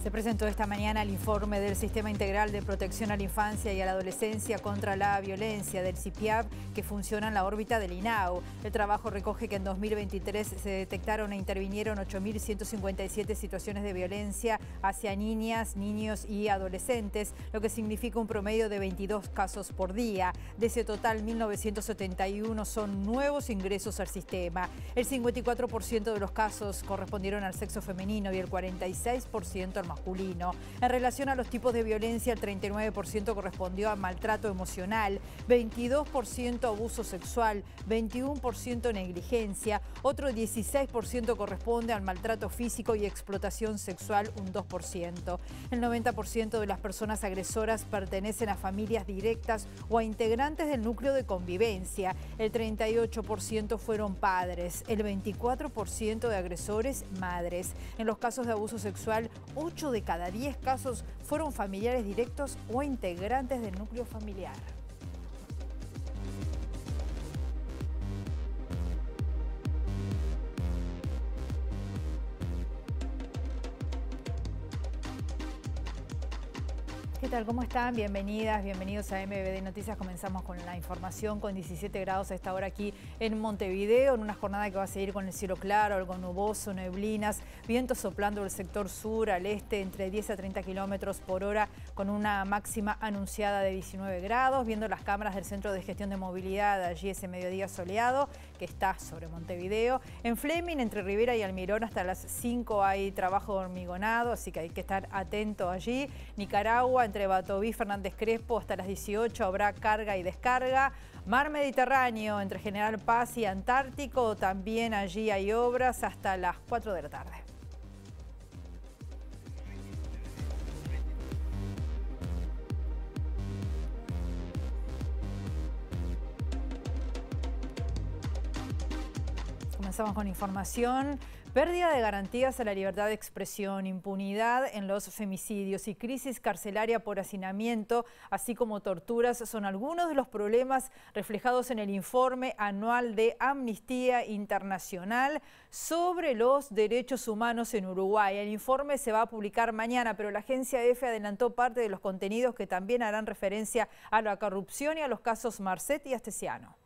Se presentó esta mañana el informe del Sistema Integral de Protección a la Infancia y a la Adolescencia contra la Violencia del CIPIAV, que funciona en la órbita del INAU. El trabajo recoge que en 2023 se detectaron e intervinieron 8.157 situaciones de violencia hacia niñas, niños y adolescentes, lo que significa un promedio de 22 casos por día. De ese total, 1.971 son nuevos ingresos al sistema. El 54% de los casos correspondieron al sexo femenino y el 46% al masculino. En relación a los tipos de violencia, el 39% correspondió a maltrato emocional, 22% abuso sexual, 21% negligencia, otro 16% corresponde al maltrato físico y explotación sexual, un 2%. El 90% de las personas agresoras pertenecen a familias directas o a integrantes del núcleo de convivencia. El 38% fueron padres, el 24% de agresores madres. En los casos de abuso sexual, 8 de cada 10 casos fueron familiares directos o integrantes del núcleo familiar. ¿Qué tal? ¿Cómo están? Bienvenidas, bienvenidos a MBD Noticias. Comenzamos con la información con 17 grados a esta hora aquí en Montevideo, en una jornada que va a seguir con el cielo claro, algo nuboso, neblinas, vientos soplando del sector sur al este entre 10 a 30 kilómetros por hora, con una máxima anunciada de 19 grados. Viendo las cámaras del Centro de Gestión de Movilidad, allí ese mediodía soleado que está sobre Montevideo. En Fleming, entre Rivera y Almirón, hasta las 5 hay trabajo de hormigonado, así que hay que estar atento allí. Nicaragua, entre Batoví y Fernández Crespo, hasta las 18 habrá carga y descarga. Mar Mediterráneo, entre General Paz y Antártico, también allí hay obras hasta las 4 de la tarde. Comenzamos con información. Pérdida de garantías a la libertad de expresión, impunidad en los femicidios y crisis carcelaria por hacinamiento, así como torturas, son algunos de los problemas reflejados en el informe anual de Amnistía Internacional sobre los derechos humanos en Uruguay. El informe se va a publicar mañana, pero la agencia EFE adelantó parte de los contenidos que también harán referencia a la corrupción y a los casos Marcet y Astesiano.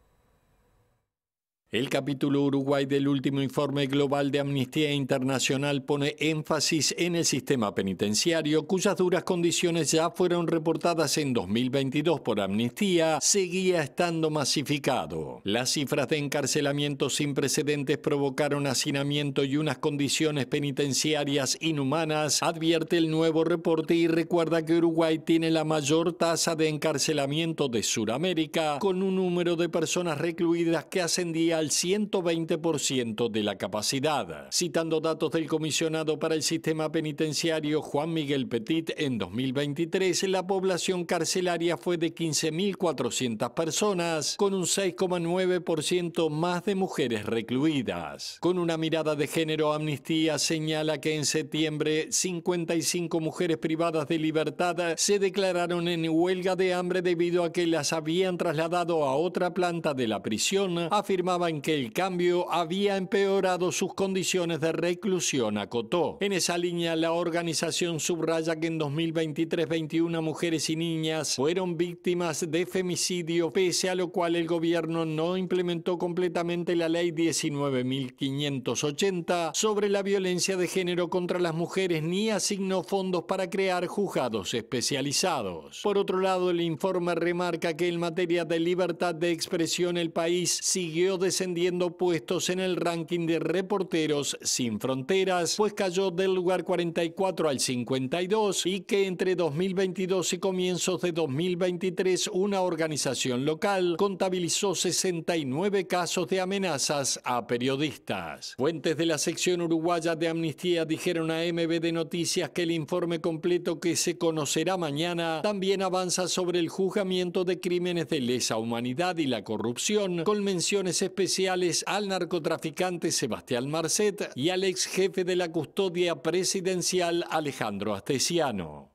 El capítulo Uruguay del último informe global de Amnistía Internacional pone énfasis en el sistema penitenciario, cuyas duras condiciones ya fueron reportadas en 2022 por Amnistía, seguía estando masificado. Las cifras de encarcelamiento sin precedentes provocaron hacinamiento y unas condiciones penitenciarias inhumanas, advierte el nuevo reporte y recuerda que Uruguay tiene la mayor tasa de encarcelamiento de Sudamérica, con un número de personas recluidas que ascendía al 120% de la capacidad. Citando datos del comisionado para el sistema penitenciario Juan Miguel Petit, en 2023 la población carcelaria fue de 15.400 personas, con un 6,9% más de mujeres recluidas. Con una mirada de género, Amnistía señala que en septiembre 55 mujeres privadas de libertad se declararon en huelga de hambre debido a que las habían trasladado a otra planta de la prisión. Afirmaban que el cambio había empeorado sus condiciones de reclusión, acotó. En esa línea, la organización subraya que en 2023 21 mujeres y niñas fueron víctimas de femicidio, pese a lo cual el gobierno no implementó completamente la ley 19.580 sobre la violencia de género contra las mujeres ni asignó fondos para crear juzgados especializados. Por otro lado, el informe remarca que en materia de libertad de expresión el país siguió descendiendo puestos en el ranking de Reporteros Sin Fronteras, pues cayó del lugar 44 al 52 y que entre 2022 y comienzos de 2023 una organización local contabilizó 69 casos de amenazas a periodistas. Fuentes de la sección uruguaya de Amnistía dijeron a MBD Noticias que el informe completo, que se conocerá mañana, también avanza sobre el juzgamiento de crímenes de lesa humanidad y la corrupción, con menciones especiales al narcotraficante Sebastián Marcet y al ex jefe de la custodia presidencial Alejandro Astesiano.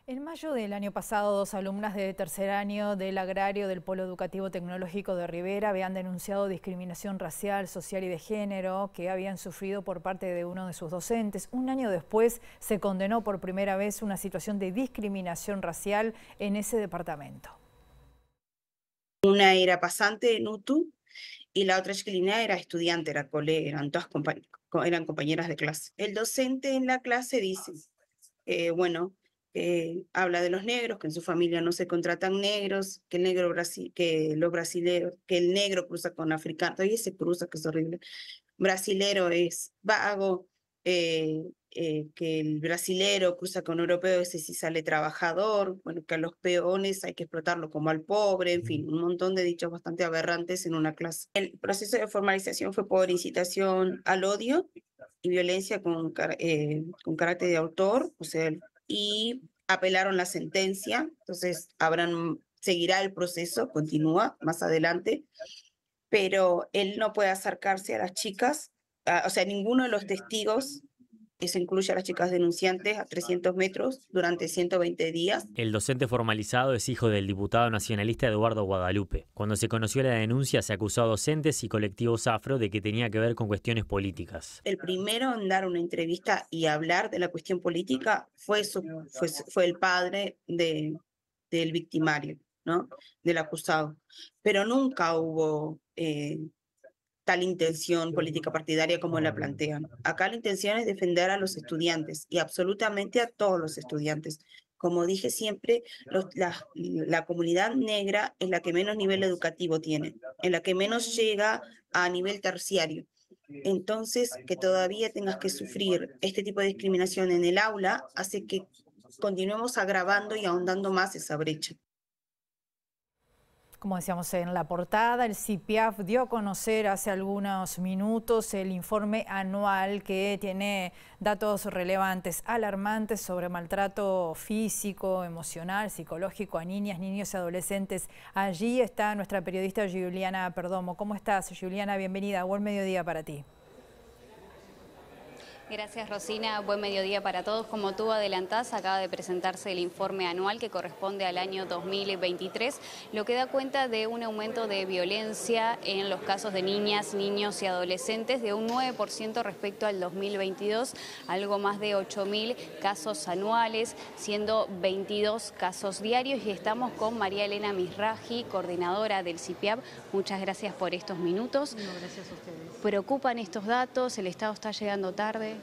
En mayo del año pasado, 2 alumnas de tercer año del Agrario del Polo Educativo Tecnológico de Rivera habían denunciado discriminación racial, social y de género que habían sufrido por parte de uno de sus docentes. Un año después se condenó por primera vez una situación de discriminación racial en ese departamento. Una era pasante en UTU y la otra chiquilina era estudiante, era eran todas eran compañeras de clase. El docente en la clase dice, habla de los negros, que en su familia no se contratan negros, que el negro que el negro cruza con africano, todavía se cruza, que es horrible. Brasilero es vago, que el brasilero cruza con europeo, ese sí sale trabajador, bueno, que a los peones hay que explotarlo como al pobre, en fin, un montón de dichos bastante aberrantes en una clase. El proceso de formalización fue por incitación al odio y violencia con carácter de autor, o sea, y apelaron la sentencia, entonces seguirá el proceso, continúa más adelante, pero él no puede acercarse a las chicas, o sea, ninguno de los testigos, eso incluye a las chicas denunciantes, a 300 metros durante 120 días. El docente formalizado es hijo del diputado nacionalista Eduardo Guadalupe. Cuando se conoció la denuncia, se acusó a docentes y colectivos afro de que tenía que ver con cuestiones políticas. El primero en dar una entrevista y hablar de la cuestión política fue el padre del victimario, ¿no? Del acusado. Pero nunca hubo tal intención política partidaria como la plantean. Acá la intención es defender a los estudiantes y absolutamente a todos los estudiantes. Como dije siempre, la comunidad negra es la que menos nivel educativo tiene, en la que menos llega a nivel terciario. Entonces, que todavía tengas que sufrir este tipo de discriminación en el aula hace que continuemos agravando y ahondando más esa brecha. Como decíamos en la portada, el CIPIAF dio a conocer hace algunos minutos el informe anual que tiene datos relevantes, alarmantes sobre maltrato físico, emocional, psicológico a niñas, niños y adolescentes. Allí está nuestra periodista Juliana Perdomo. ¿Cómo estás, Juliana? Bienvenida. Buen mediodía para ti. Gracias, Rosina. Buen mediodía para todos. Como tú adelantás, acaba de presentarse el informe anual que corresponde al año 2023, lo que da cuenta de un aumento de violencia en los casos de niñas, niños y adolescentes de un 9% respecto al 2022, algo más de 8.000 casos anuales, siendo 22 casos diarios. Y estamos con María Elena Misraji, coordinadora del CIPIAF. Muchas gracias por estos minutos. No, gracias a ustedes. ¿Preocupan estos datos? ¿El Estado está llegando tarde?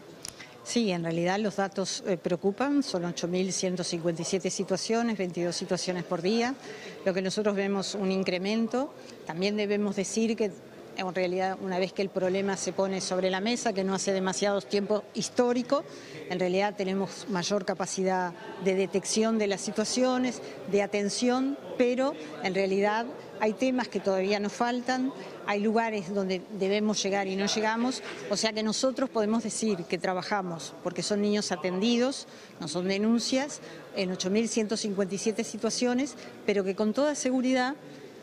Sí, en realidad los datos preocupan, son 8.157 situaciones, 22 situaciones por día. Lo que nosotros vemos un incremento, también debemos decir que en realidad una vez que el problema se pone sobre la mesa, que no hace demasiado tiempo histórico, en realidad tenemos mayor capacidad de detección de las situaciones, de atención, pero en realidad hay temas que todavía nos faltan, hay lugares donde debemos llegar y no llegamos, o sea que nosotros podemos decir que trabajamos porque son niños atendidos, no son denuncias, en 8.157 situaciones, pero que con toda seguridad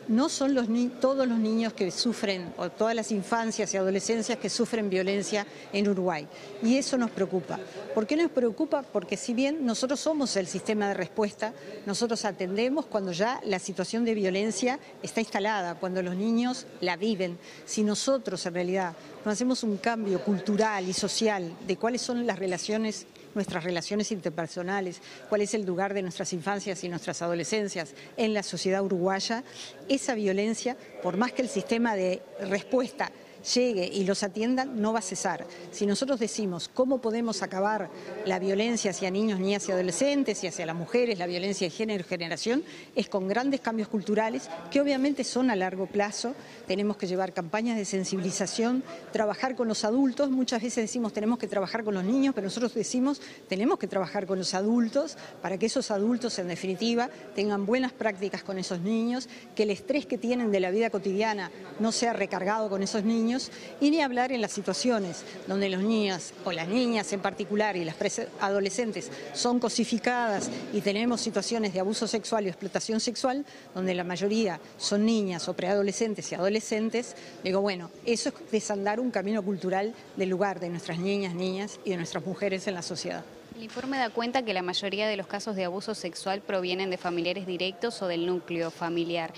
no son todos los niños que sufren, o todas las infancias y adolescencias que sufren violencia en Uruguay. Y eso nos preocupa. ¿Por qué nos preocupa? Porque si bien nosotros somos el sistema de respuesta, nosotros atendemos cuando ya la situación de violencia está instalada, cuando los niños la viven. Si nosotros en realidad no hacemos un cambio cultural y social de cuáles son las relaciones, nuestras relaciones interpersonales, cuál es el lugar de nuestras infancias y nuestras adolescencias en la sociedad uruguaya, esa violencia, por más que el sistema de respuesta llegue y los atiendan, no va a cesar. Si nosotros decimos cómo podemos acabar la violencia hacia niños, niñas y adolescentes y hacia las mujeres, la violencia de género y generación, es con grandes cambios culturales que obviamente son a largo plazo. Tenemos que llevar campañas de sensibilización, trabajar con los adultos. Muchas veces decimos tenemos que trabajar con los niños, pero nosotros decimos tenemos que trabajar con los adultos para que esos adultos en definitiva tengan buenas prácticas con esos niños, que el estrés que tienen de la vida cotidiana no sea recargado con esos niños. Y ni hablar en las situaciones donde los niños o las niñas en particular y las adolescentes son cosificadas y tenemos situaciones de abuso sexual y explotación sexual, donde la mayoría son niñas o preadolescentes y adolescentes. Digo, bueno, eso es desandar un camino cultural del lugar de nuestras niñas y de nuestras mujeres en la sociedad. El informe da cuenta que la mayoría de los casos de abuso sexual provienen de familiares directos o del núcleo familiar.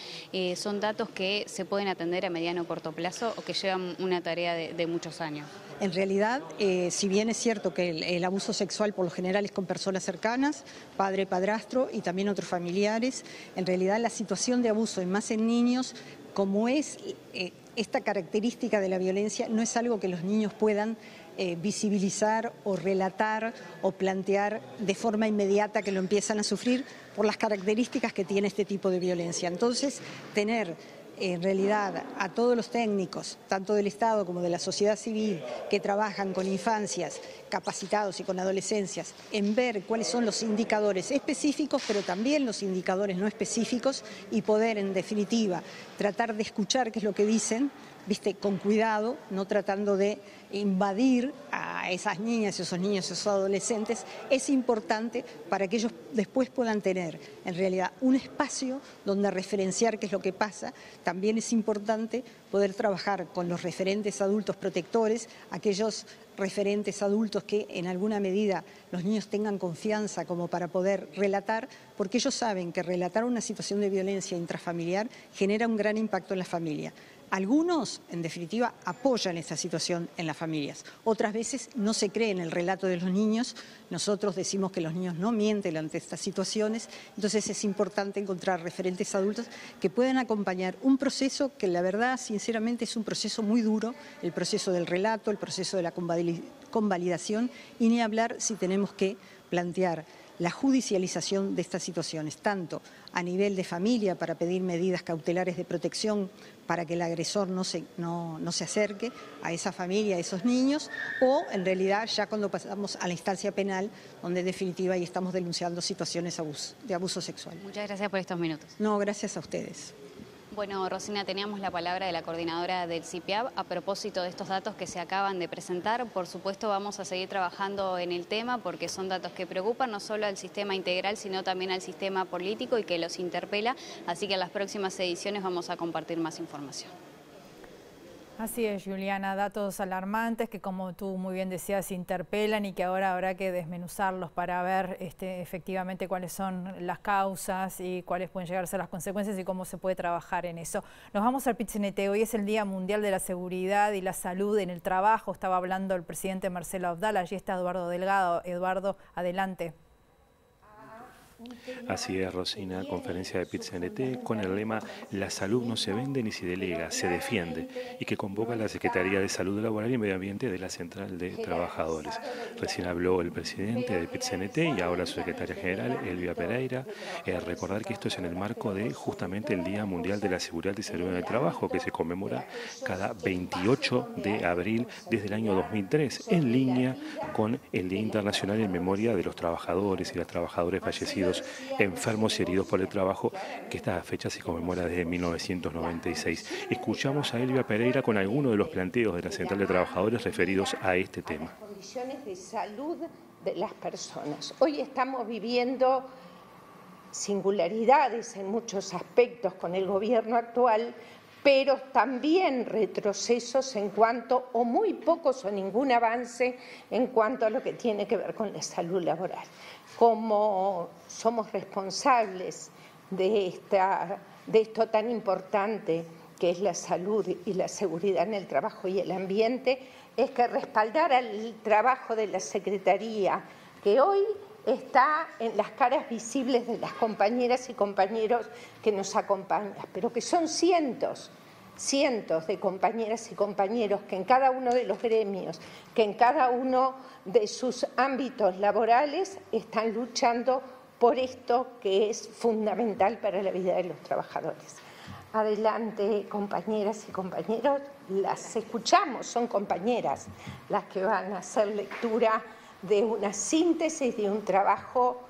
¿Son datos que se pueden atender a mediano o corto plazo o que llevan una tarea de muchos años? En realidad, si bien es cierto que el abuso sexual por lo general es con personas cercanas, padre, padrastro y también otros familiares, en realidad la situación de abuso, y más en niños, como es esta característica de la violencia, no es algo que los niños puedan visibilizar o relatar o plantear de forma inmediata que lo empiezan a sufrir por las características que tiene este tipo de violencia. Entonces, tener en realidad a todos los técnicos, tanto del Estado como de la sociedad civil, que trabajan con infancias, capacitados y con adolescencias, en ver cuáles son los indicadores específicos, pero también los indicadores no específicos, y poder, en definitiva, tratar de escuchar qué es lo que dicen, con cuidado, no tratando de invadir a esas niñas, esos niños, esos adolescentes, es importante para que ellos después puedan tener, en realidad, un espacio donde referenciar qué es lo que pasa. También es importante poder trabajar con los referentes adultos protectores, aquellos referentes adultos que en alguna medida los niños tengan confianza como para poder relatar, porque ellos saben que relatar una situación de violencia intrafamiliar genera un gran impacto en la familia. Algunos, en definitiva, apoyan esta situación en las familias. Otras veces no se cree en el relato de los niños. Nosotros decimos que los niños no mienten ante estas situaciones. Entonces es importante encontrar referentes adultos que puedan acompañar un proceso que la verdad, sinceramente, es un proceso muy duro, el proceso del relato, el proceso de la convalidación, y ni hablar si tenemos que plantear la judicialización de estas situaciones, tanto a nivel de familia para pedir medidas cautelares de protección para que el agresor no se acerque a esa familia, a esos niños, o en realidad ya cuando pasamos a la instancia penal, donde en definitiva ahí estamos denunciando situaciones de abuso sexual. Muchas gracias por estos minutos. No, gracias a ustedes. Bueno, Rosina, teníamos la palabra de la coordinadora del CIPIAB a propósito de estos datos que se acaban de presentar. Por supuesto, vamos a seguir trabajando en el tema porque son datos que preocupan no solo al sistema integral, sino también al sistema político y que los interpela. Así que en las próximas ediciones vamos a compartir más información. Así es, Juliana, datos alarmantes que, como tú muy bien decías, interpelan y que ahora habrá que desmenuzarlos para ver efectivamente cuáles son las causas y cuáles pueden llegar a ser las consecuencias y cómo se puede trabajar en eso. Nos vamos al PIT-CNT. Hoy es el Día Mundial de la Seguridad y la Salud en el Trabajo. Estaba hablando el presidente Marcelo Abdala, allí está Eduardo Delgado. Eduardo, adelante. Así es, Rosina, conferencia de PIT-CNT con el lema "La salud no se vende ni se delega, se defiende", y que convoca la Secretaría de Salud Laboral y Medio Ambiente de la Central de Trabajadores. Recién habló el presidente de PIT-CNT y ahora su secretaria general, Elvia Pereira. Recordar que esto es en el marco de justamente el Día Mundial de la Seguridad y Salud en el Trabajo, que se conmemora cada 28 de abril desde el año 2003, en línea con el Día Internacional en Memoria de los Trabajadores y las Trabajadoras fallecidos, enfermos y heridos por el trabajo, que esta fecha se conmemora desde 1996. Escuchamos a Elvia Pereira con algunos de los planteos de la Central de Trabajadores referidos a este tema. Las condiciones de salud de las personas. Hoy estamos viviendo singularidades en muchos aspectos con el gobierno actual, pero también retrocesos en cuanto, o muy pocos o ningún avance en cuanto a lo que tiene que ver con la salud laboral. Como somos responsables de esto tan importante que es la salud y la seguridad en el trabajo y el ambiente, es que respaldar el trabajo de la Secretaría, que hoy está en las caras visibles de las compañeras y compañeros que nos acompañan, pero que son cientos de compañeras y compañeros que en cada uno de los gremios, que en cada uno de sus ámbitos laborales están luchando por esto que es fundamental para la vida de los trabajadores. Adelante, compañeras y compañeros, las escuchamos, son compañeras las que van a hacer lectura de una síntesis de un trabajo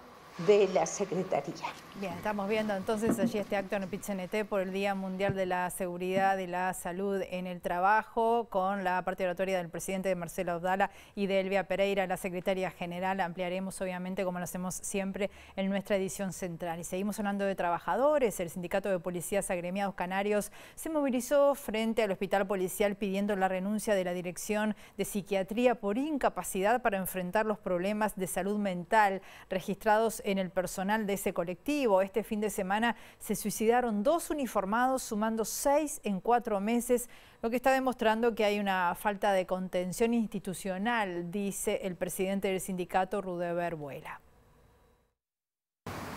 de la Secretaría. Bien, estamos viendo entonces allí este acto en el PIT-CNT por el Día Mundial de la Seguridad y la Salud en el Trabajo, con la parte oratoria del presidente Marcelo Abdala y de Elvia Pereira, la secretaria general. Ampliaremos obviamente, como lo hacemos siempre, en nuestra edición central. Y seguimos hablando de trabajadores. El Sindicato de Policías Agremiados Canarios se movilizó frente al hospital policial pidiendo la renuncia de la Dirección de Psiquiatría por incapacidad para enfrentar los problemas de salud mental registrados en el personal de ese colectivo. Este fin de semana se suicidaron 2 uniformados, sumando 6 en 4 meses, lo que está demostrando que hay una falta de contención institucional, dice el presidente del sindicato, Rudeber Buela.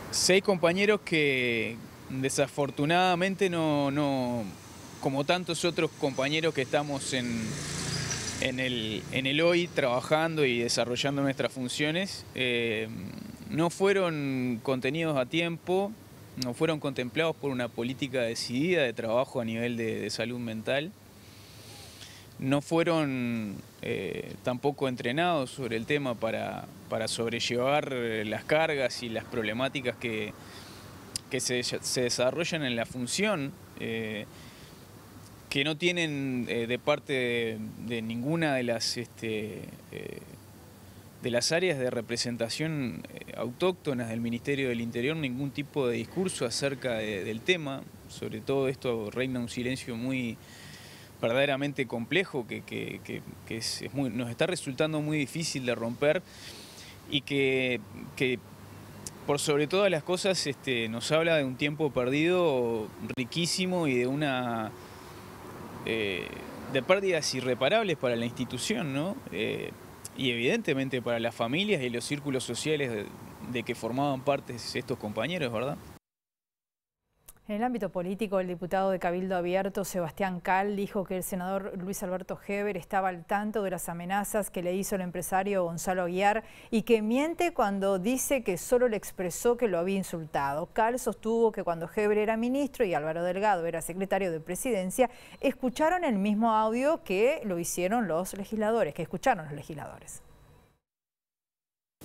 6 compañeros que desafortunadamente no, como tantos otros compañeros que estamos en el hoy trabajando y desarrollando nuestras funciones, no fueron contenidos a tiempo, no fueron contemplados por una política decidida de trabajo a nivel de salud mental, no fueron tampoco entrenados sobre el tema para sobrellevar las cargas y las problemáticas que se desarrollan en la función, que no tienen de parte de ninguna de las áreas de representación autóctonas del Ministerio del Interior nos tipo de discurso acerca del tema. Sobre todo esto reina un silencio muy verdaderamente complejo que nos está resultando muy difícil de romper y que por sobre todas las cosas nos habla de un tiempo perdido riquísimo y de pérdidas irreparables para la institución, ¿no? Y evidentemente para las familias y los círculos sociales de que formaban parte estos compañeros, ¿verdad? En el ámbito político, el diputado de Cabildo Abierto, Sebastián Cal, dijo que el senador Luis Alberto Heber estaba al tanto de las amenazas que le hizo el empresario Gonzalo Aguiar y que miente cuando dice que solo le expresó que lo había insultado. Cal sostuvo que cuando Heber era ministro y Álvaro Delgado era secretario de Presidencia, escucharon el mismo audio que lo hicieron los legisladores,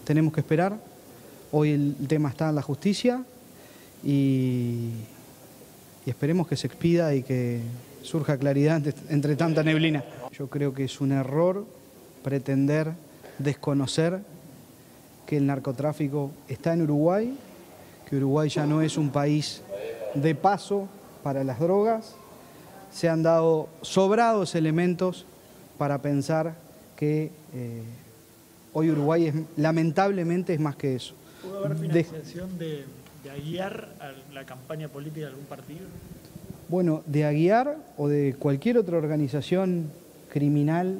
Tenemos que esperar. Hoy el tema está en la justicia y esperemos que se expida y que surja claridad entre tanta neblina. Yo creo que es un error pretender desconocer que el narcotráfico está en Uruguay, que Uruguay ya no es un país de paso para las drogas. Se han dado sobrados elementos para pensar que hoy Uruguay lamentablemente es más que eso. ¿Pudo haber financiación de Aguiar a la campaña política de algún partido? Bueno, de Aguiar o de cualquier otra organización criminal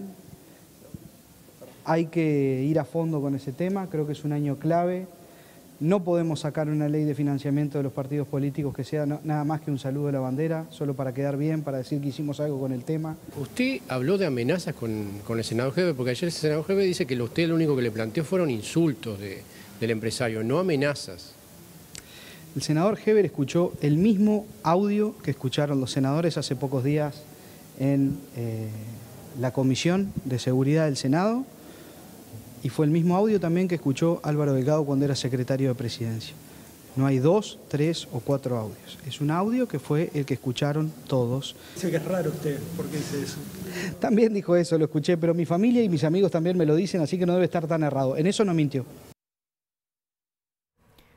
hay que ir a fondo con ese tema. Creo que es un año clave. No podemos sacar una ley de financiamiento de los partidos políticos que sea nada más que un saludo a la bandera, solo para quedar bien, para decir que hicimos algo con el tema. Usted habló de amenazas con el senador Heber, porque ayer el senador Heber dice que usted lo único que le planteó fueron insultos del empresario, no amenazas. El senador Heber escuchó el mismo audio que escucharon los senadores hace pocos días en la Comisión de Seguridad del Senado y fue el mismo audio también que escuchó Álvaro Delgado cuando era secretario de Presidencia. No hay 2, 3 o 4 audios. Es un audio que fue el que escucharon todos. Dice que es raro usted, ¿por qué dice eso? También dijo eso, lo escuché, pero mi familia y mis amigos también me lo dicen, así que no debe estar tan errado. En eso no mintió.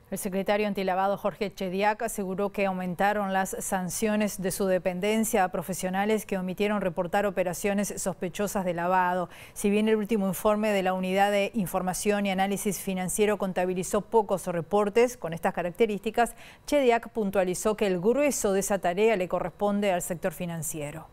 El secretario antilavado Jorge Chediak aseguró que aumentaron las sanciones de su dependencia a profesionales que omitieron reportar operaciones sospechosas de lavado. Si bien el último informe de la Unidad de Información y Análisis Financiero contabilizó pocos reportes con estas características, Chediak puntualizó que el grueso de esa tarea le corresponde al sector financiero.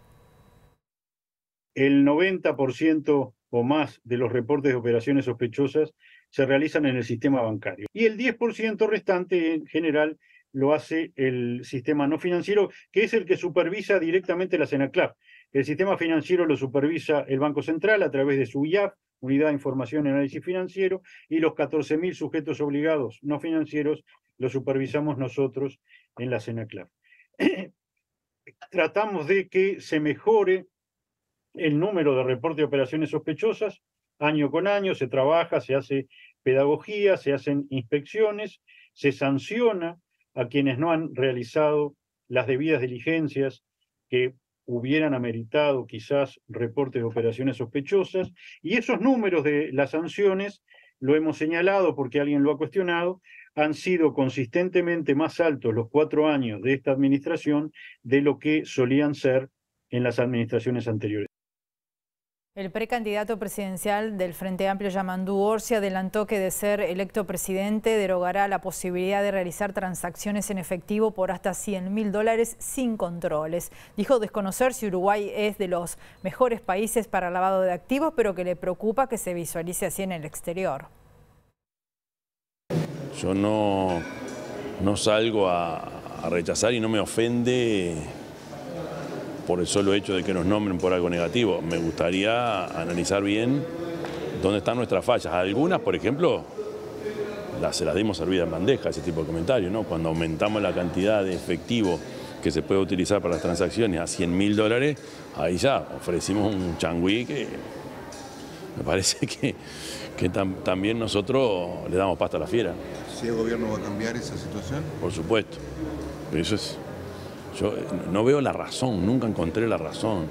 El 90% o más de los reportes de operaciones sospechosas se realizan en el sistema bancario. Y el 10% restante, en general, lo hace el sistema no financiero, que es el que supervisa directamente la CENACLAF. El sistema financiero lo supervisa el Banco Central a través de su UIAF, Unidad de Información y Análisis Financiero, y los 14.000 sujetos obligados no financieros lo supervisamos nosotros en la CENACLAF. Tratamos de que se mejore el número de reportes de operaciones sospechosas. año con año, se trabaja, se hace pedagogía, se hacen inspecciones, se sanciona a quienes no han realizado las debidas diligencias que hubieran ameritado quizás reportes de operaciones sospechosas, y esos números de las sanciones, lo hemos señalado porque alguien lo ha cuestionado, han sido consistentemente más altos los 4 años de esta administración de lo que solían ser en las administraciones anteriores. El precandidato presidencial del Frente Amplio, Yamandu Orsi, adelantó que de ser electo presidente derogará la posibilidad de realizar transacciones en efectivo por hasta $100.000 sin controles. Dijo desconocer si Uruguay es de los mejores países para el lavado de activos, pero que le preocupa que se visualice así en el exterior. Yo no salgo a rechazar y no me ofende por el solo hecho de que nos nombren por algo negativo. Me gustaría analizar bien dónde están nuestras fallas. Algunas, por ejemplo, se las dimos servidas en bandeja, ese tipo de comentarios, ¿no? Cuando aumentamos la cantidad de efectivo que se puede utilizar para las transacciones a $100.000, ahí ya ofrecimos un changüí que me parece que también nosotros le damos pasta a la fiera. ¿Si el gobierno va a cambiar esa situación? Por supuesto. Eso es. Yo no veo la razón, nunca encontré la razón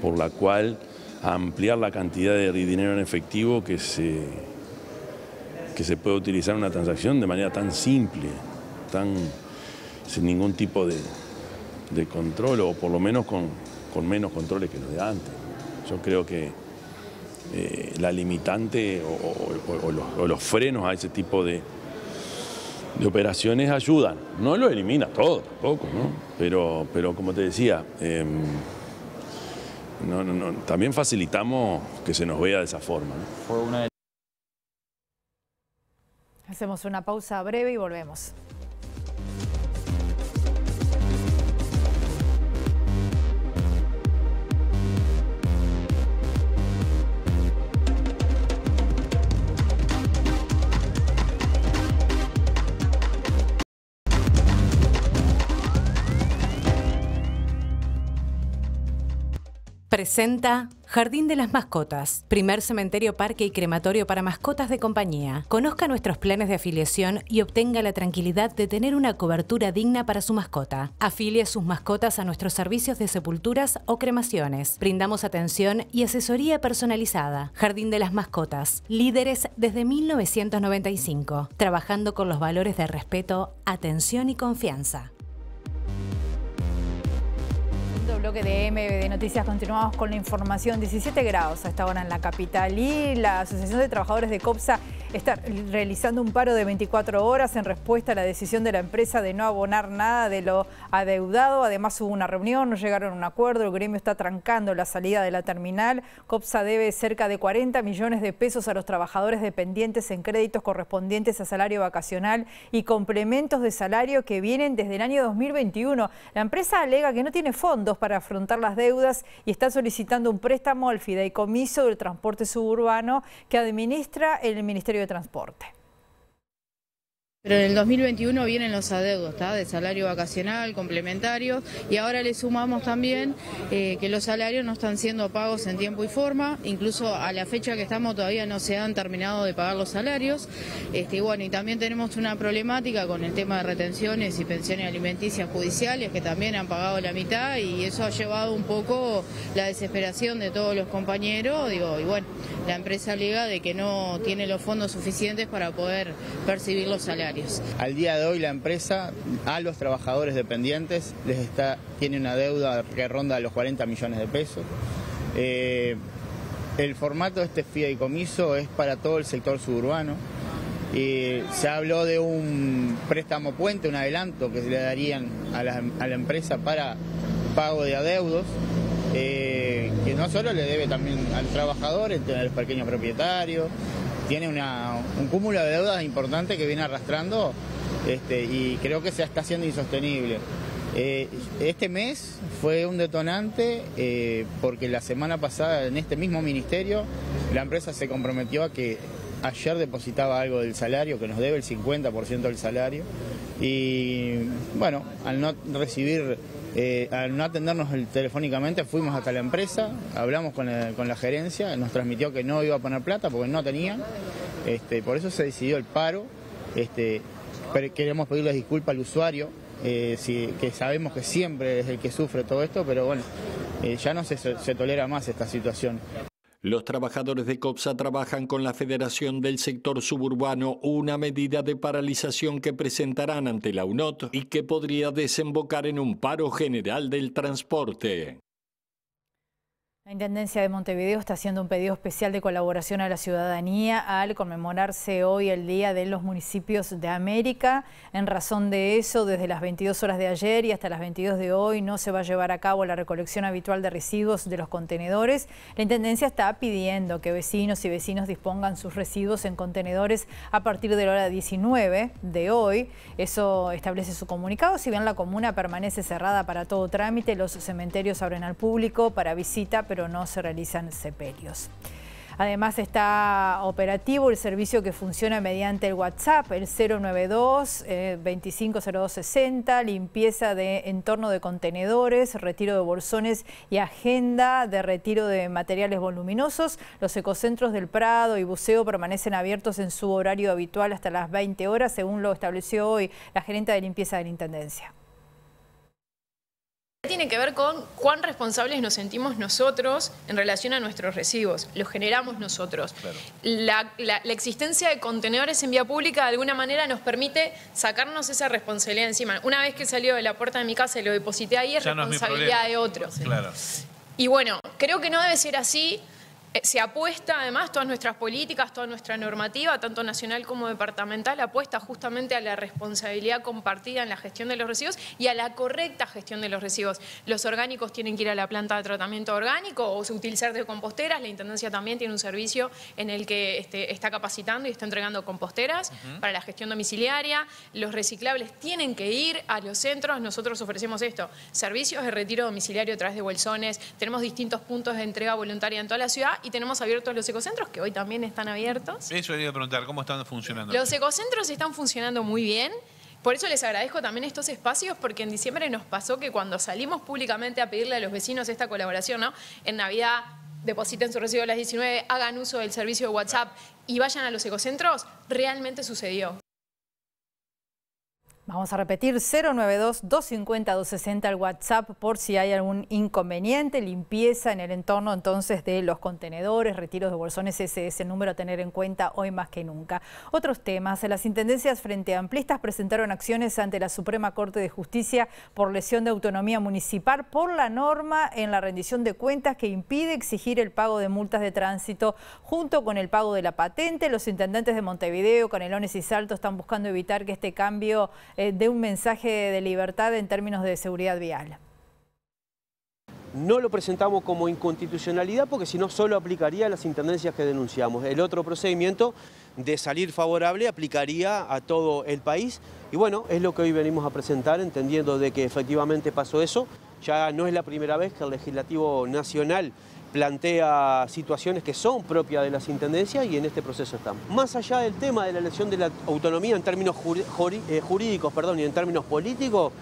por la cual ampliar la cantidad de dinero en efectivo que se puede utilizar en una transacción de manera tan simple, sin ningún tipo de control, o por lo menos con menos controles que los de antes. Yo creo que la limitante o los frenos a ese tipo de operaciones ayudan. No lo elimina todo tampoco, ¿no? Pero como te decía, también facilitamos que se nos vea de esa forma, ¿no? Hacemos una pausa breve y volvemos. Presenta Jardín de las Mascotas, primer cementerio, parque y crematorio para mascotas de compañía. Conozca nuestros planes de afiliación y obtenga la tranquilidad de tener una cobertura digna para su mascota. Afilie sus mascotas a nuestros servicios de sepulturas o cremaciones. Brindamos atención y asesoría personalizada. Jardín de las Mascotas, líderes desde 1995, trabajando con los valores de respeto, atención y confianza. Bloque de MB Noticias, continuamos con la información. 17 grados a esta hora en la capital y la Asociación de Trabajadores de COPSA está realizando un paro de 24 horas en respuesta a la decisión de la empresa de no abonar nada de lo adeudado. Además hubo una reunión, no llegaron a un acuerdo, el gremio está trancando la salida de la terminal. COPSA debe cerca de 40 millones de pesos a los trabajadores dependientes en créditos correspondientes a salario vacacional y complementos de salario que vienen desde el año 2021. La empresa alega que no tiene fondos para afrontar las deudas y está solicitando un préstamo al fideicomiso del transporte suburbano que administra el Ministerio de Transporte. Pero en el 2021 vienen los adeudos, de salario vacacional, complementario, y ahora le sumamos también que los salarios no están siendo pagos en tiempo y forma, incluso a la fecha que estamos todavía no se han terminado de pagar los salarios, y también tenemos una problemática con el tema de retenciones y pensiones alimenticias judiciales que también han pagado la mitad, y eso ha llevado un poco la desesperación de todos los compañeros, la empresa alega de que no tiene los fondos suficientes para poder percibir los salarios. Al día de hoy la empresa a los trabajadores dependientes tiene una deuda que ronda los 40 millones de pesos. El formato de este fideicomiso es para todo el sector suburbano. Se habló de un préstamo puente, un adelanto que se le darían a la empresa para pago de adeudos, que no solo le debe también al trabajador, a los pequeños propietarios. Tiene un cúmulo de deudas importante que viene arrastrando y creo que se está haciendo insostenible. Este mes fue un detonante porque la semana pasada en este mismo ministerio la empresa se comprometió a que ayer depositaba algo del salario, que nos debe el 50% del salario, y al no recibir Al no atendernos telefónicamente fuimos hasta la empresa, hablamos con la gerencia, nos transmitió que no iba a poner plata porque no tenían, por eso se decidió el paro. Pero queremos pedirles disculpas al usuario, que sabemos que siempre es el que sufre todo esto, pero bueno, ya no se tolera más esta situación. Los trabajadores de COPSA trabajan con la Federación del Sector Suburbano una medida de paralización que presentarán ante la UNOT y que podría desembocar en un paro general del transporte. La Intendencia de Montevideo está haciendo un pedido especial de colaboración a la ciudadanía al conmemorarse hoy el Día de los Municipios de América. En razón de eso, desde las 22 horas de ayer y hasta las 22 de hoy no se va a llevar a cabo la recolección habitual de residuos de los contenedores. La Intendencia está pidiendo que vecinos y vecinos dispongan sus residuos en contenedores a partir de la hora 19 de hoy. Eso establece su comunicado. Si bien la comuna permanece cerrada para todo trámite, los cementerios abren al público para visita, pero no se realizan sepelios. Además está operativo el servicio que funciona mediante el WhatsApp, el 092-250260, limpieza de entorno de contenedores, retiro de bolsones y agenda de retiro de materiales voluminosos. Los ecocentros del Prado y Buceo permanecen abiertos en su horario habitual hasta las 20 horas, según lo estableció hoy la gerente de limpieza de la Intendencia. Tiene que ver con cuán responsables nos sentimos nosotros en relación a nuestros residuos. Los generamos nosotros. Claro. La existencia de contenedores en vía pública de alguna manera nos permite sacarnos esa responsabilidad encima. Una vez que salió de la puerta de mi casa y lo deposité ahí, es responsabilidad de otro. Claro. Y bueno, creo que no debe ser así. Se apuesta además, todas nuestras políticas, toda nuestra normativa, tanto nacional como departamental, apuesta justamente a la responsabilidad compartida en la gestión de los residuos y a la correcta gestión de los residuos. Los orgánicos tienen que ir a la planta de tratamiento orgánico o utilizar de composteras. La Intendencia también tiene un servicio en el que está capacitando y está entregando composteras para la gestión domiciliaria. Los reciclables tienen que ir a los centros. Nosotros ofrecemos esto, servicios de retiro domiciliario a través de bolsones. Tenemos distintos puntos de entrega voluntaria en toda la ciudad. Y tenemos abiertos los ecocentros, que hoy también están abiertos. Eso quería preguntar, ¿cómo están funcionando? Los ecocentros están funcionando muy bien. Por eso les agradezco también estos espacios, porque en diciembre nos pasó que cuando salimos públicamente a pedirle a los vecinos esta colaboración, ¿no? En Navidad depositen su residuo a las 19, hagan uso del servicio de WhatsApp y vayan a los ecocentros, realmente sucedió. Vamos a repetir, 092-250-260 el WhatsApp por si hay algún inconveniente, limpieza en el entorno entonces de los contenedores, retiros de bolsones, ese es el número a tener en cuenta hoy más que nunca. Otros temas, las intendencias frente amplistas presentaron acciones ante la Suprema Corte de Justicia por lesión de autonomía municipal por la norma en la rendición de cuentas que impide exigir el pago de multas de tránsito junto con el pago de la patente. Los intendentes de Montevideo, Canelones y Salto están buscando evitar que este cambio de un mensaje de libertad en términos de seguridad vial. No lo presentamos como inconstitucionalidad porque si no solo aplicaría a las intendencias que denunciamos. El otro procedimiento de salir favorable aplicaría a todo el país y bueno, es lo que hoy venimos a presentar entendiendo de que efectivamente pasó eso. Ya no es la primera vez que el Legislativo Nacional plantea situaciones que son propias de las intendencias y en este proceso estamos. Más allá del tema de la elección de la autonomía en términos jurídicos y en términos políticos,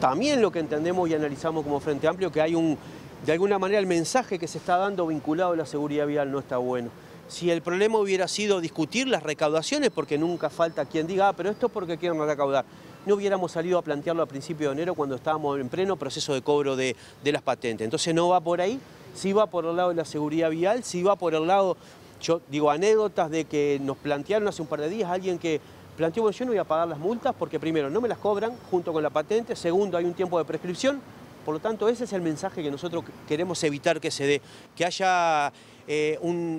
también lo que entendemos y analizamos como Frente Amplio que hay de alguna manera el mensaje que se está dando vinculado a la seguridad vial no está bueno. Si el problema hubiera sido discutir las recaudaciones, porque nunca falta quien diga, pero esto es porque quieren recaudar, no hubiéramos salido a plantearlo a principios de enero cuando estábamos en pleno proceso de cobro de las patentes. Entonces no va por ahí. Sí va por el lado de la seguridad vial, sí va por el lado, yo digo, anécdotas de que nos plantearon hace un par de días alguien que planteó, bueno, yo no voy a pagar las multas porque primero no me las cobran junto con la patente, segundo hay un tiempo de prescripción, por lo tanto ese es el mensaje que nosotros queremos evitar que se dé, que haya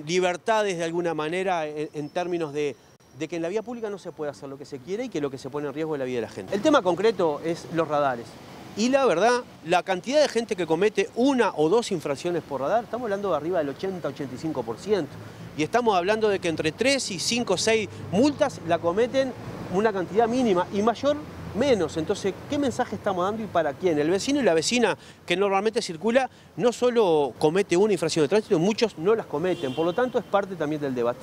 libertades de alguna manera en términos de que en la vía pública no se puede hacer lo que se quiere y que lo que se pone en riesgo es la vida de la gente. El tema concreto es los radares. Y la verdad, la cantidad de gente que comete una o dos infracciones por radar, estamos hablando de arriba del 80-85%. Y estamos hablando de que entre 3 y 5 o 6 multas la cometen una cantidad mínima y mayor menos. Entonces, ¿qué mensaje estamos dando y para quién? El vecino y la vecina que normalmente circula no solo comete una infracción de tránsito, muchos no las cometen. Por lo tanto, es parte también del debate.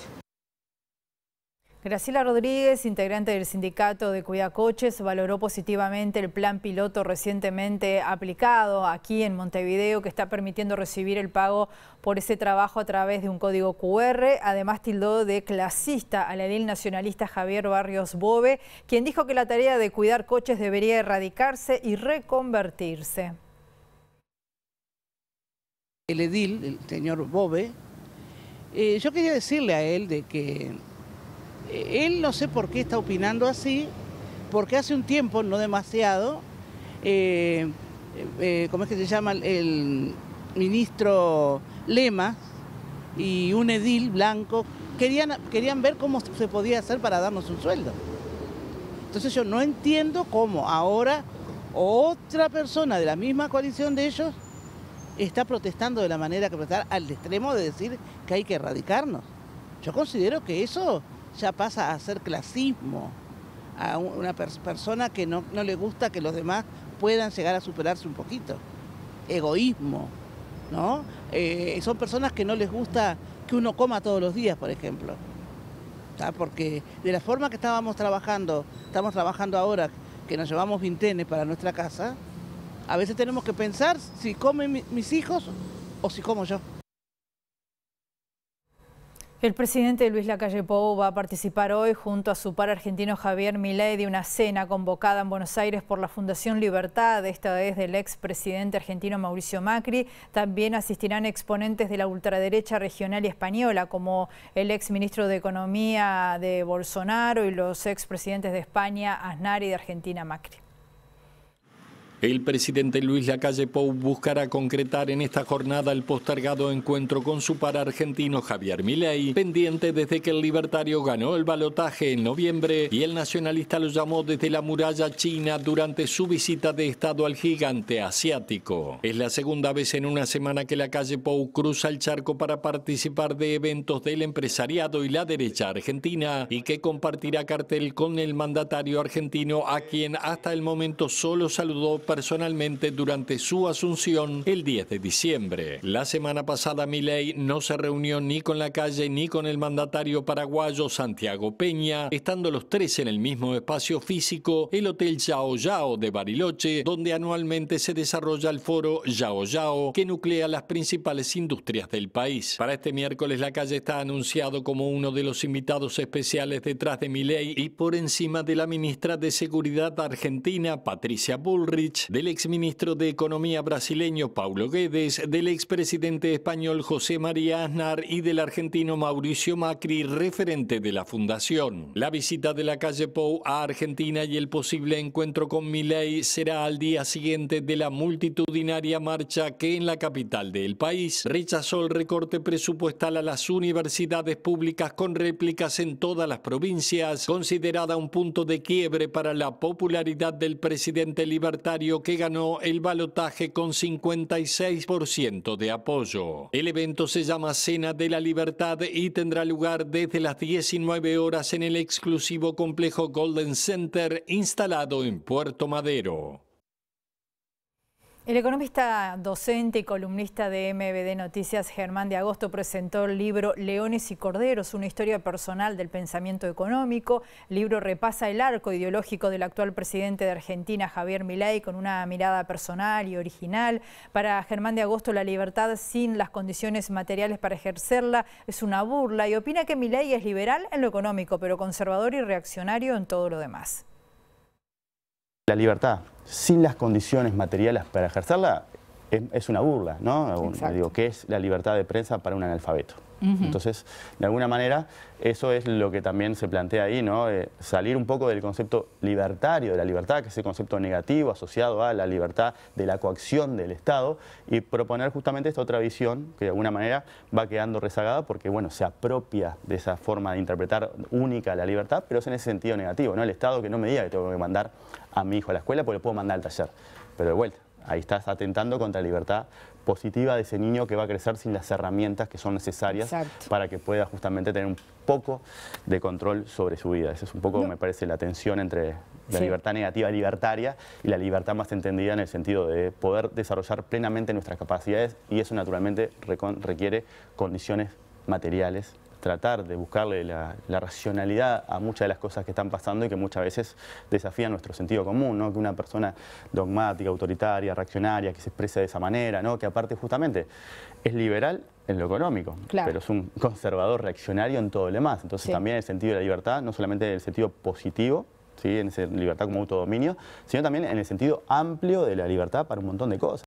Graciela Rodríguez, integrante del sindicato de Cuidacoches, valoró positivamente el plan piloto recientemente aplicado aquí en Montevideo, que está permitiendo recibir el pago por ese trabajo a través de un código QR. Además, tildó de clasista al edil nacionalista Javier Barrios Bove, quien dijo que la tarea de cuidar coches debería erradicarse y reconvertirse. El edil, el señor Bove, yo quería decirle a él de que él no sé por qué está opinando así, porque hace un tiempo, no demasiado, ¿cómo es que se llama? El ministro Lema y un edil blanco querían ver cómo se podía hacer para darnos un sueldo. Entonces yo no entiendo cómo ahora otra persona de la misma coalición de ellos está protestando de la manera que protestar, al extremo de decir que hay que erradicarnos. Yo considero que eso ya pasa a ser clasismo, a una persona que no le gusta que los demás puedan llegar a superarse un poquito. Egoísmo, ¿no? Son personas que no les gusta que uno coma todos los días, por ejemplo. ¿Tá? Porque de la forma que estamos trabajando ahora, que nos llevamos vintenes para nuestra casa, a veces tenemos que pensar si comen mis hijos o si como yo. El presidente Luis Lacalle Pou va a participar hoy junto a su par argentino Javier Milei de una cena convocada en Buenos Aires por la Fundación Libertad, esta vez del expresidente argentino Mauricio Macri. También asistirán exponentes de la ultraderecha regional y española, como el exministro de Economía de Bolsonaro y los expresidentes de España Aznar y de Argentina Macri. El presidente Luis Lacalle Pou buscará concretar en esta jornada el postergado encuentro con su par argentino Javier Milei, pendiente desde que el libertario ganó el balotaje en noviembre y el nacionalista lo llamó desde la muralla china durante su visita de Estado al gigante asiático. Es la segunda vez en una semana que Lacalle Pou cruza el charco para participar de eventos del empresariado y la derecha argentina y que compartirá cartel con el mandatario argentino, a quien hasta el momento solo saludó personalmente durante su asunción el 10 de diciembre. La semana pasada Milei no se reunió ni con Lacalle ni con el mandatario paraguayo Santiago Peña, estando los tres en el mismo espacio físico, el Hotel Yao Yao de Bariloche, donde anualmente se desarrolla el foro Yao Yao, que nuclea las principales industrias del país. Para este miércoles Lacalle está anunciado como uno de los invitados especiales detrás de Milei y por encima de la ministra de Seguridad argentina Patricia Bullrich, del exministro de Economía brasileño Paulo Guedes, del expresidente español José María Aznar y del argentino Mauricio Macri, referente de la fundación. La visita de Lacalle Pou a Argentina y el posible encuentro con Milei será al día siguiente de la multitudinaria marcha que en la capital del país rechazó el recorte presupuestal a las universidades públicas con réplicas en todas las provincias, considerada un punto de quiebre para la popularidad del presidente libertario que ganó el balotaje con 56% de apoyo. El evento se llama Cena de la Libertad y tendrá lugar desde las 19 horas en el exclusivo complejo Golden Center instalado en Puerto Madero. El economista, docente y columnista de MBD Noticias, Germán de Agosto, presentó el libro Leones y Corderos, una historia personal del pensamiento económico. El libro repasa el arco ideológico del actual presidente de Argentina, Javier Milei, con una mirada personal y original. Para Germán de Agosto, la libertad sin las condiciones materiales para ejercerla es una burla y opina que Milei es liberal en lo económico, pero conservador y reaccionario en todo lo demás. La libertad sin las condiciones materiales para ejercerla es una burla, ¿no? Digo, ¿qué es la libertad de prensa para un analfabeto? Entonces, de alguna manera, eso es lo que también se plantea ahí, ¿no? Salir un poco del concepto libertario de la libertad, que es el concepto negativo asociado a la libertad de la coacción del Estado, y proponer justamente esta otra visión que de alguna manera va quedando rezagada porque, bueno, se apropia de esa forma de interpretar única la libertad, pero es en ese sentido negativo, ¿no? El Estado que no me diga que tengo que mandar a mi hijo a la escuela porque lo puedo mandar al taller, pero de vuelta, ahí estás atentando contra la libertad positiva de ese niño que va a crecer sin las herramientas que son necesarias para que pueda justamente tener un poco de control sobre su vida. Esa es un poco, me parece, la tensión entre la libertad negativa libertaria y la libertad más entendida en el sentido de poder desarrollar plenamente nuestras capacidades, y eso naturalmente requiere condiciones materiales tratar de buscarle la racionalidad a muchas de las cosas que están pasando y que muchas veces desafían nuestro sentido común, ¿no? Que una persona dogmática, autoritaria, reaccionaria, que se expresa de esa manera, ¿no? Que aparte justamente es liberal en lo económico, claro, pero es un conservador reaccionario en todo lo demás. Entonces sí, también en el sentido de la libertad, no solamente en el sentido positivo, ¿sí? En esa libertad como autodominio, sino también en el sentido amplio de la libertad para un montón de cosas.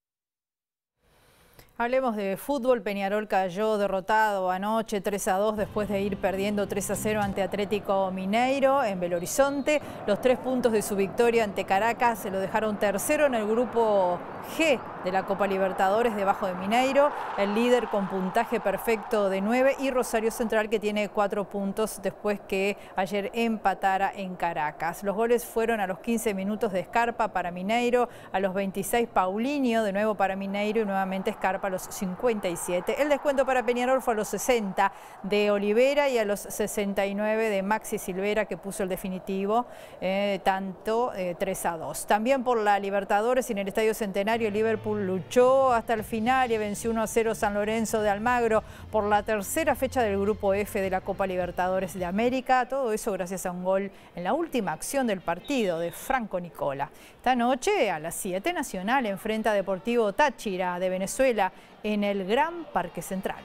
Hablemos de fútbol. Peñarol cayó derrotado anoche 3-2 después de ir perdiendo 3-0 ante Atlético Mineiro en Belo Horizonte. Los 3 puntos de su victoria ante Caracas se lo dejaron tercero en el grupo G de la Copa Libertadores, debajo de Mineiro, el líder con puntaje perfecto de 9, y Rosario Central, que tiene 4 puntos después que ayer empatara en Caracas. Los goles fueron a los 15 minutos de Scarpa para Mineiro, a los 26 Paulinho de nuevo para Mineiro y nuevamente Scarpa a los 57. El descuento para Peñarol fue a los 60 de Olivera y a los 69 de Maxi Silvera, que puso el definitivo, tanto 3-2. También por la Libertadores en el Estadio Centenario, Liverpool luchó hasta el final y venció 1-0 San Lorenzo de Almagro por la tercera fecha del grupo F de la Copa Libertadores de América. Todo eso gracias a un gol en la última acción del partido de Franco Nicola. Esta noche a las 7 Nacional enfrenta a Deportivo Táchira de Venezuela en el Gran Parque Central.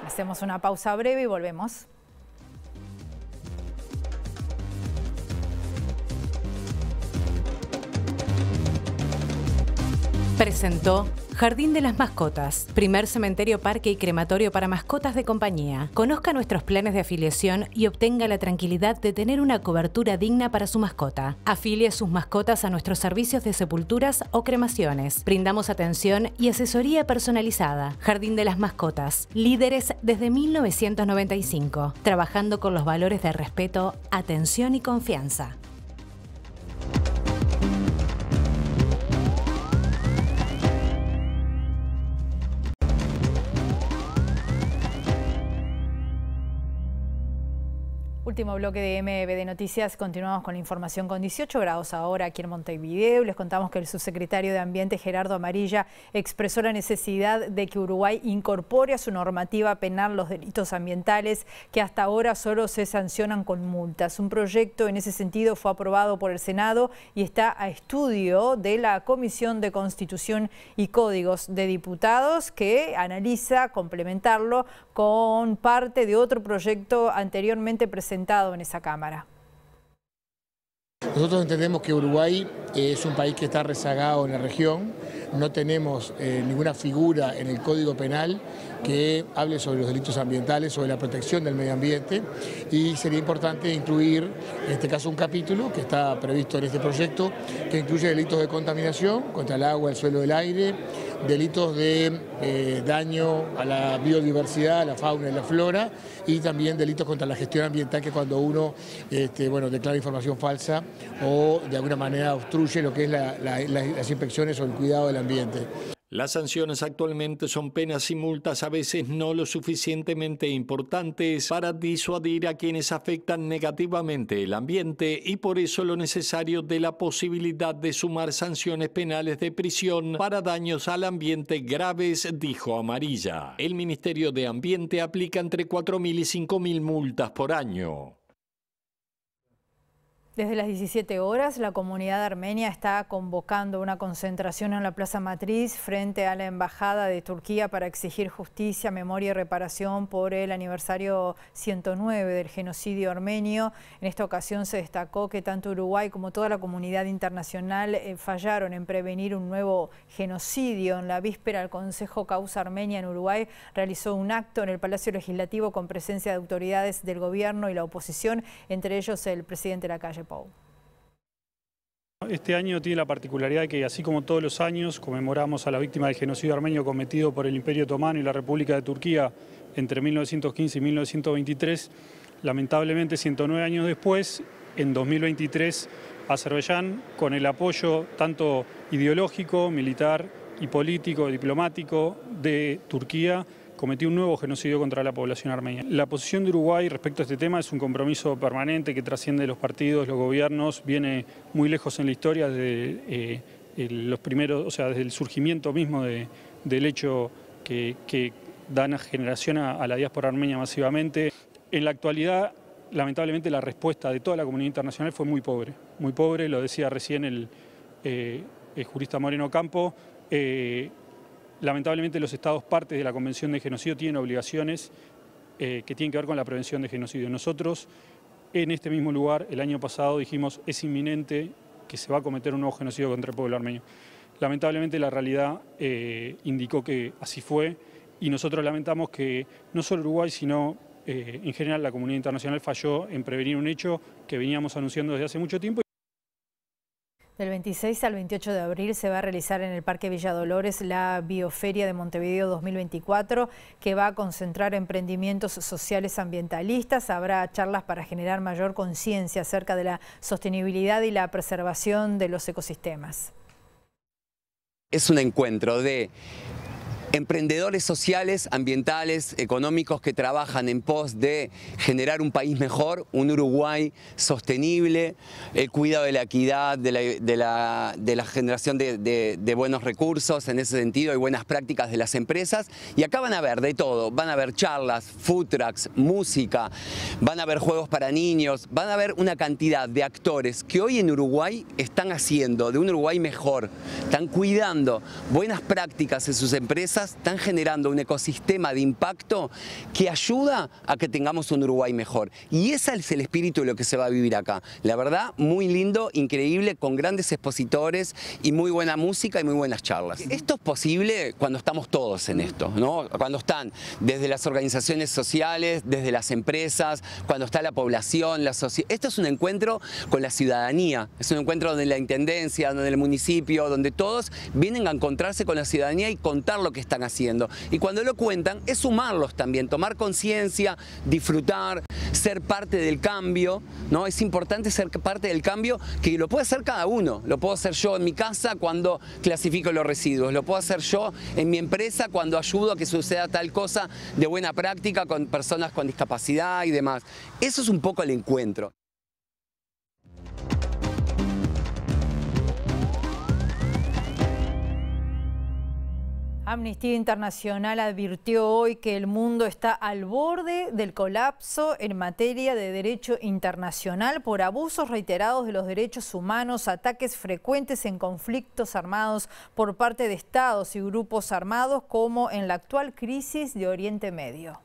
Hacemos una pausa breve y volvemos. Presentó Jardín de las Mascotas, primer cementerio, parque y crematorio para mascotas de compañía. Conozca nuestros planes de afiliación y obtenga la tranquilidad de tener una cobertura digna para su mascota. Afilie sus mascotas a nuestros servicios de sepulturas o cremaciones. Brindamos atención y asesoría personalizada. Jardín de las Mascotas, líderes desde 1995, trabajando con los valores de respeto, atención y confianza. Último bloque de MBD Noticias. Continuamos con la información. Con 18 grados ahora aquí en Montevideo, les contamos que el subsecretario de Ambiente, Gerardo Amarilla, expresó la necesidad de que Uruguay incorpore a su normativa penal los delitos ambientales que hasta ahora solo se sancionan con multas. Un proyecto en ese sentido fue aprobado por el Senado y está a estudio de la Comisión de Constitución y Códigos de Diputados, que analiza complementarlo con parte de otro proyecto anteriormente presentado en esa Cámara. Nosotros entendemos que Uruguay es un país que está rezagado en la región, no tenemos ninguna figura en el Código Penal que hable sobre los delitos ambientales, sobre la protección del medio ambiente, y sería importante incluir en este caso un capítulo que está previsto en este proyecto, que incluye delitos de contaminación contra el agua, el suelo, el aire, delitos de daño a la biodiversidad, a la fauna y la flora, y también delitos contra la gestión ambiental, que cuando uno declara información falsa o de alguna manera obstruye lo que es las inspecciones o el cuidado del ambiente. Las sanciones actualmente son penas y multas a veces no lo suficientemente importantes para disuadir a quienes afectan negativamente el ambiente, y por eso lo necesario de la posibilidad de sumar sanciones penales de prisión para daños al ambiente graves, dijo Amarilla. El Ministerio de Ambiente aplica entre 4.000 y 5.000 multas por año. Desde las 17 horas, la comunidad armenia está convocando una concentración en la Plaza Matriz frente a la Embajada de Turquía para exigir justicia, memoria y reparación por el aniversario 109 del genocidio armenio. En esta ocasión se destacó que tanto Uruguay como toda la comunidad internacional fallaron en prevenir un nuevo genocidio. En la víspera, el Consejo Causa Armenia en Uruguay realizó un acto en el Palacio Legislativo con presencia de autoridades del gobierno y la oposición, entre ellos el presidente Lacalle Pou. Este año tiene la particularidad de que, así como todos los años, conmemoramos a la víctima del genocidio armenio cometido por el Imperio Otomano y la República de Turquía entre 1915 y 1923. Lamentablemente, 109 años después, en 2023, Azerbaiyán, con el apoyo tanto ideológico, militar y político, diplomático de Turquía, cometió un nuevo genocidio contra la población armenia. La posición de Uruguay respecto a este tema es un compromiso permanente que trasciende los partidos, los gobiernos, viene muy lejos en la historia desde los primeros, desde el surgimiento mismo de del hecho que dan generación a la diáspora armenia masivamente. En la actualidad, lamentablemente, la respuesta de toda la comunidad internacional fue muy pobre, lo decía recién el jurista Moreno Campo. Lamentablemente los estados partes de la Convención de Genocidio tienen obligaciones que tienen que ver con la prevención de genocidio. Nosotros, en este mismo lugar, el año pasado dijimos es inminente que se va a cometer un nuevo genocidio contra el pueblo armenio. Lamentablemente la realidad indicó que así fue y nosotros lamentamos que no solo Uruguay, sino en general la comunidad internacional falló en prevenir un hecho que veníamos anunciando desde hace mucho tiempo. Del 26 al 28 de abril se va a realizar en el Parque Villa Dolores la Bioferia de Montevideo 2024, que va a concentrar emprendimientos sociales ambientalistas. Habrá charlas para generar mayor conciencia acerca de la sostenibilidad y la preservación de los ecosistemas. Es un encuentro de emprendedores sociales, ambientales, económicos que trabajan en pos de generar un país mejor, un Uruguay sostenible, el cuidado de la equidad, de la generación de buenos recursos, en ese sentido, y buenas prácticas de las empresas. Y acá van a ver de todo, van a ver charlas, food trucks, música, van a ver juegos para niños, van a ver una cantidad de actores que hoy en Uruguay están haciendo de un Uruguay mejor, están cuidando buenas prácticas en sus empresas, están generando un ecosistema de impacto que ayuda a que tengamos un Uruguay mejor. Y ese es el espíritu de lo que se va a vivir acá. La verdad, muy lindo, increíble, con grandes expositores y muy buena música y muy buenas charlas. Esto es posible cuando estamos todos en esto, ¿no? Cuando están desde las organizaciones sociales, desde las empresas, cuando está la población, la sociedad. Esto es un encuentro con la ciudadanía, es un encuentro donde la intendencia, donde el municipio, donde todos vienen a encontrarse con la ciudadanía y contar lo que están haciendo. Y cuando lo cuentan, es sumarlos también, tomar conciencia, disfrutar, ser parte del cambio, ¿no? Es importante ser parte del cambio, que lo puede hacer cada uno. Lo puedo hacer yo en mi casa cuando clasifico los residuos, lo puedo hacer yo en mi empresa cuando ayudo a que suceda tal cosa de buena práctica con personas con discapacidad y demás. Eso es un poco el encuentro. Amnistía Internacional advirtió hoy que el mundo está al borde del colapso en materia de derecho internacional por abusos reiterados de los derechos humanos, ataques frecuentes en conflictos armados por parte de estados y grupos armados, como en la actual crisis de Oriente Medio.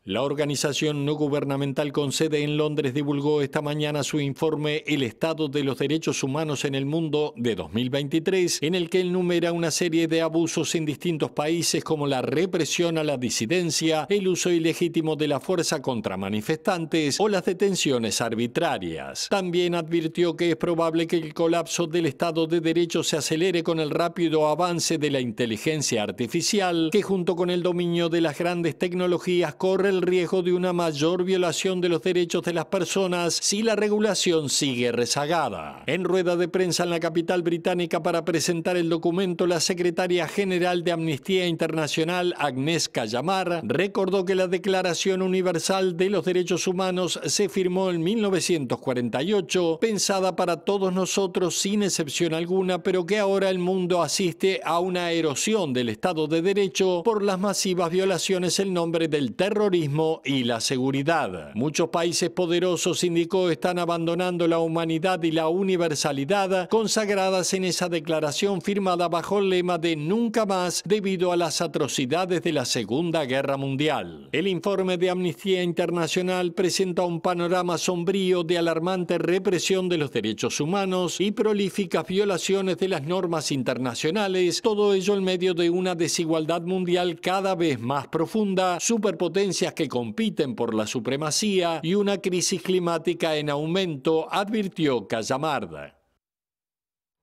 La organización no gubernamental con sede en Londres divulgó esta mañana su informe El Estado de los Derechos Humanos en el Mundo de 2023, en el que enumera una serie de abusos en distintos países como la represión a la disidencia, el uso ilegítimo de la fuerza contra manifestantes o las detenciones arbitrarias. También advirtió que es probable que el colapso del Estado de Derecho se acelere con el rápido avance de la inteligencia artificial, que junto con el dominio de las grandes tecnologías corre el riesgo de una mayor violación de los derechos de las personas si la regulación sigue rezagada. En rueda de prensa en la capital británica para presentar el documento, la secretaria general de Amnistía Internacional, Agnès Callamard, recordó que la Declaración Universal de los Derechos Humanos se firmó en 1948, pensada para todos nosotros sin excepción alguna, pero que ahora el mundo asiste a una erosión del Estado de Derecho por las masivas violaciones en nombre del terrorismo y la seguridad. Muchos países poderosos, indicó, están abandonando la humanidad y la universalidad consagradas en esa declaración firmada bajo el lema de nunca más debido a las atrocidades de la Segunda Guerra Mundial. El informe de Amnistía Internacional presenta un panorama sombrío de alarmante represión de los derechos humanos y prolíficas violaciones de las normas internacionales, todo ello en medio de una desigualdad mundial cada vez más profunda, superpotencias que compiten por la supremacía y una crisis climática en aumento, advirtió Callamard.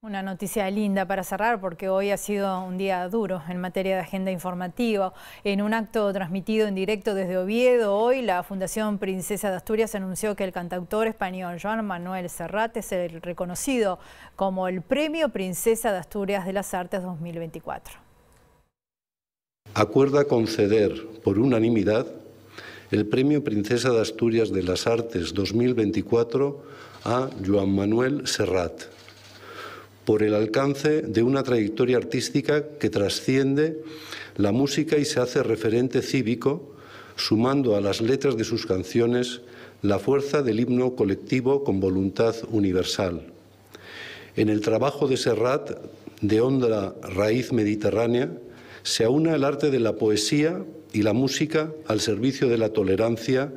Una noticia linda para cerrar, porque hoy ha sido un día duro en materia de agenda informativa. En un acto transmitido en directo desde Oviedo, hoy la Fundación Princesa de Asturias anunció que el cantautor español Joan Manuel Serrat es el reconocido como el Premio Princesa de Asturias de las Artes 2024. Acuerda conceder por unanimidad el Premio Princesa de Asturias de las Artes 2024 a Joan Manuel Serrat por el alcance de una trayectoria artística que trasciende la música y se hace referente cívico, sumando a las letras de sus canciones la fuerza del himno colectivo con voluntad universal. En el trabajo de Serrat, de honda raíz mediterránea, se aúna el arte de la poesía y la música al servicio de la tolerancia,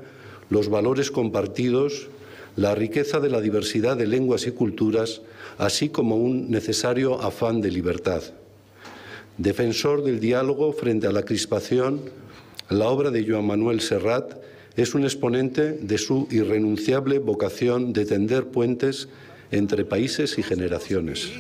los valores compartidos, la riqueza de la diversidad de lenguas y culturas, así como un necesario afán de libertad. Defensor del diálogo frente a la crispación, la obra de Joan Manuel Serrat es un exponente de su irrenunciable vocación de tender puentes entre países y generaciones.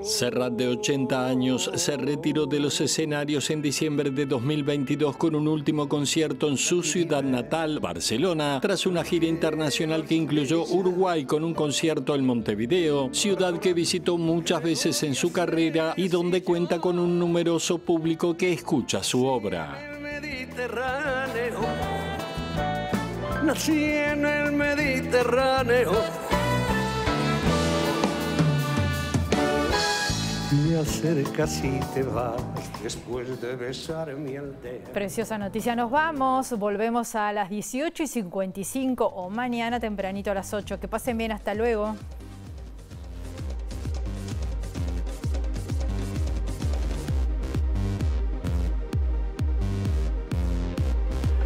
Serrat, de 80 años, se retiró de los escenarios en diciembre de 2022 con un último concierto en su ciudad natal, Barcelona, tras una gira internacional que incluyó Uruguay con un concierto en Montevideo, ciudad que visitó muchas veces en su carrera y donde cuenta con un numeroso público que escucha su obra. Nací en el Mediterráneo. Te acercas y te vas después de besar mi aldea. Preciosa noticia, nos vamos. Volvemos a las 18:55 o mañana tempranito a las 8. Que pasen bien, hasta luego.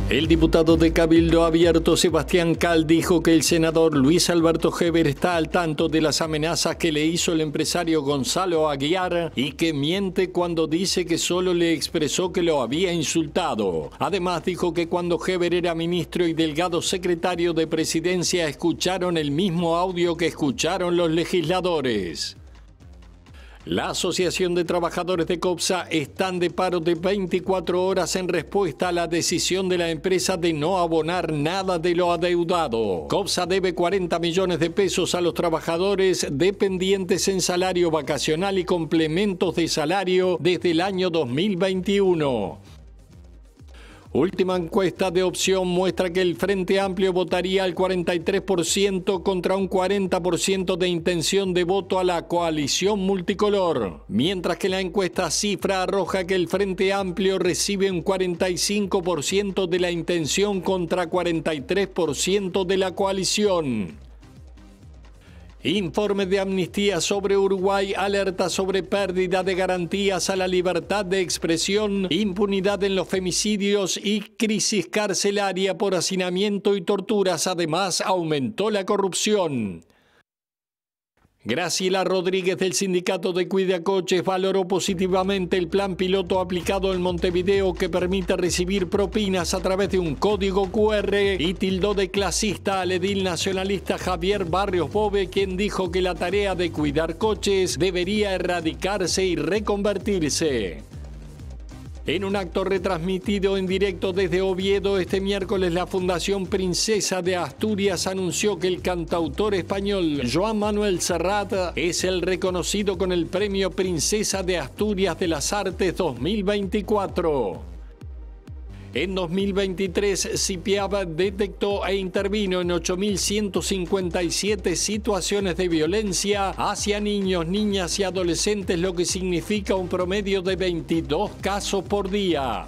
El diputado de Cabildo Abierto Sebastián Cal dijo que el senador Luis Alberto Heber está al tanto de las amenazas que le hizo el empresario Gonzalo Aguiar y que miente cuando dice que solo le expresó que lo había insultado. Además dijo que cuando Heber era ministro y Delgado secretario de Presidencia escucharon el mismo audio que escucharon los legisladores. La Asociación de Trabajadores de COPSA están de paro de 24 horas en respuesta a la decisión de la empresa de no abonar nada de lo adeudado. COPSA debe 40 millones de pesos a los trabajadores dependientes en salario vacacional y complementos de salario desde el año 2021. Última encuesta de Opción muestra que el Frente Amplio votaría al 43% contra un 40% de intención de voto a la coalición multicolor, mientras que la encuesta Cifra arroja que el Frente Amplio recibe un 45% de la intención contra 43% de la coalición. Informe de Amnistía sobre Uruguay alerta sobre pérdida de garantías a la libertad de expresión, impunidad en los femicidios y crisis carcelaria por hacinamiento y torturas. Además, aumentó la corrupción. Graciela Rodríguez del Sindicato de Cuidacoches valoró positivamente el plan piloto aplicado en Montevideo que permite recibir propinas a través de un código QR y tildó de clasista al edil nacionalista Javier Barrios Bove, quien dijo que la tarea de cuidar coches debería erradicarse y reconvertirse. En un acto retransmitido en directo desde Oviedo este miércoles, la Fundación Princesa de Asturias anunció que el cantautor español Joan Manuel Serrat es el reconocido con el Premio Princesa de Asturias de las Artes 2024. En 2023, CIPIAB detectó e intervino en 8.157 situaciones de violencia hacia niños, niñas y adolescentes, lo que significa un promedio de 22 casos por día.